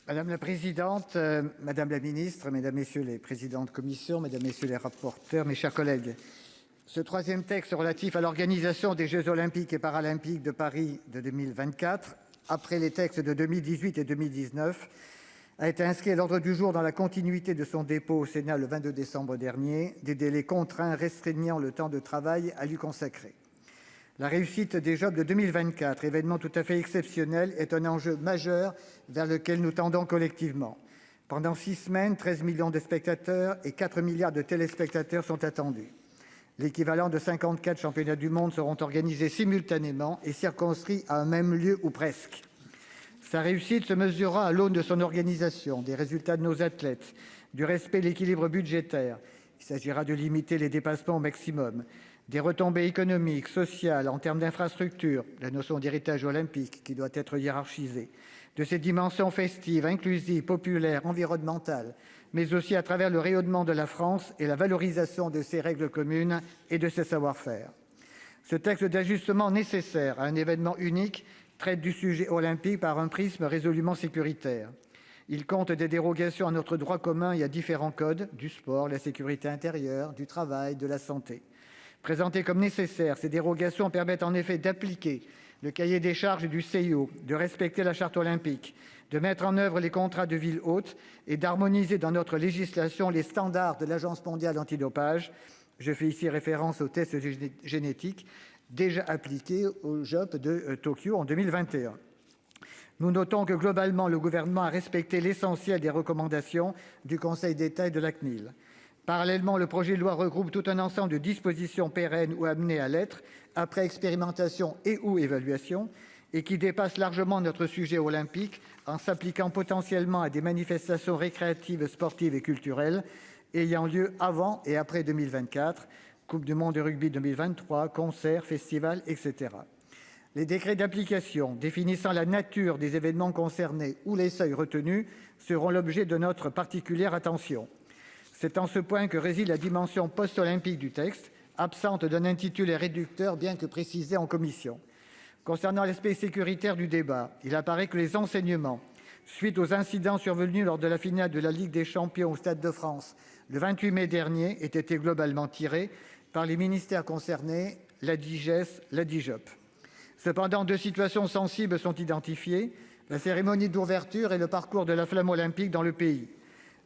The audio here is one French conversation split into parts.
Madame la présidente, madame la ministre, mesdames, messieurs les présidents de commission, mesdames, messieurs les rapporteurs, mes chers collègues, ce troisième texte relatif à l'organisation des Jeux Olympiques et Paralympiques de Paris de 2024, après les textes de 2018 et 2019, a été inscrit à l'ordre du jour dans la continuité de son dépôt au Sénat le 22 décembre dernier, des délais contraints restreignant le temps de travail à lui consacrer. La réussite des Jeux de 2024, événement tout à fait exceptionnel, est un enjeu majeur vers lequel nous tendons collectivement. Pendant 6 semaines, 13 millions de spectateurs et 4 milliards de téléspectateurs sont attendus. L'équivalent de 54 championnats du monde seront organisés simultanément et circonscrits à un même lieu ou presque. Sa réussite se mesurera à l'aune de son organisation, des résultats de nos athlètes, du respect de l'équilibre budgétaire. Il s'agira de limiter les dépassements au maximum, des retombées économiques, sociales, en termes d'infrastructures, la notion d'héritage olympique qui doit être hiérarchisée, de ses dimensions festives, inclusives, populaires, environnementales, mais aussi à travers le rayonnement de la France et la valorisation de ses règles communes et de ses savoir-faire. Ce texte d'ajustement nécessaire à un événement unique traite du sujet olympique par un prisme résolument sécuritaire. Il compte des dérogations à notre droit commun et à différents codes, du sport, la sécurité intérieure, du travail, de la santé. Présentées comme nécessaires, ces dérogations permettent en effet d'appliquer le cahier des charges du CIO, de respecter la charte olympique, de mettre en œuvre les contrats de ville hôte et d'harmoniser dans notre législation les standards de l'Agence mondiale antidopage. Je fais ici référence aux tests génétiques déjà appliqués aux Jeux de Tokyo en 2021. Nous notons que globalement, le gouvernement a respecté l'essentiel des recommandations du Conseil d'État et de la CNIL. Parallèlement, le projet de loi regroupe tout un ensemble de dispositions pérennes ou amenées à l'être, après expérimentation et/ou évaluation, et qui dépassent largement notre sujet olympique en s'appliquant potentiellement à des manifestations récréatives, sportives et culturelles ayant lieu avant et après 2024, Coupe du monde de rugby 2023, concerts, festivals, etc. Les décrets d'application définissant la nature des événements concernés ou les seuils retenus seront l'objet de notre particulière attention. C'est en ce point que réside la dimension post-olympique du texte, absente d'un intitulé réducteur bien que précisé en commission. Concernant l'aspect sécuritaire du débat, il apparaît que les enseignements, suite aux incidents survenus lors de la finale de la Ligue des champions au Stade de France le 28 mai dernier, aient été globalement tirés par les ministères concernés, la DIGES, la DIJOP. Cependant, 2 situations sensibles sont identifiées, la cérémonie d'ouverture et le parcours de la flamme olympique dans le pays.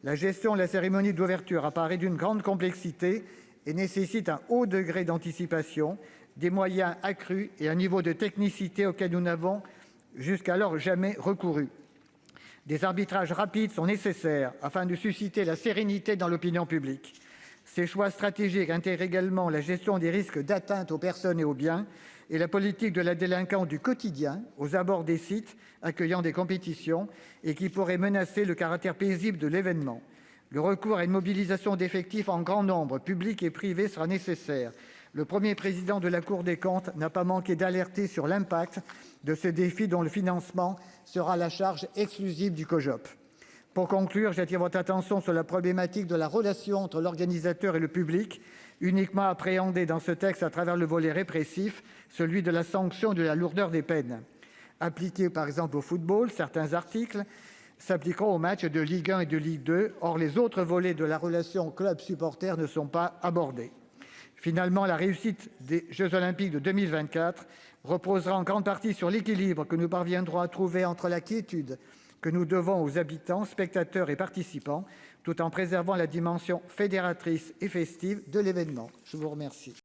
La gestion de la cérémonie d'ouverture apparaît d'une grande complexité et nécessite un haut degré d'anticipation, des moyens accrus et un niveau de technicité auquel nous n'avons jusqu'alors jamais recouru. Des arbitrages rapides sont nécessaires afin de susciter la sérénité dans l'opinion publique. Ces choix stratégiques intègrent également la gestion des risques d'atteinte aux personnes et aux biens et la politique de la délinquance du quotidien aux abords des sites accueillant des compétitions et qui pourraient menacer le caractère paisible de l'événement. Le recours à une mobilisation d'effectifs en grand nombre, publics et privés, sera nécessaire. Le premier président de la Cour des comptes n'a pas manqué d'alerter sur l'impact de ce défi dont le financement sera la charge exclusive du COJOP. Pour conclure, j'attire votre attention sur la problématique de la relation entre l'organisateur et le public, uniquement appréhendée dans ce texte à travers le volet répressif, celui de la sanction et de la lourdeur des peines. Appliqués par exemple au football, certains articles s'appliqueront aux matchs de Ligue 1 et de Ligue 2. Or, les autres volets de la relation club-supporter ne sont pas abordés. Finalement, la réussite des Jeux Olympiques de 2024 reposera en grande partie sur l'équilibre que nous parviendrons à trouver entre la quiétude que nous devons aux habitants, spectateurs et participants, tout en préservant la dimension fédératrice et festive de l'événement. Je vous remercie.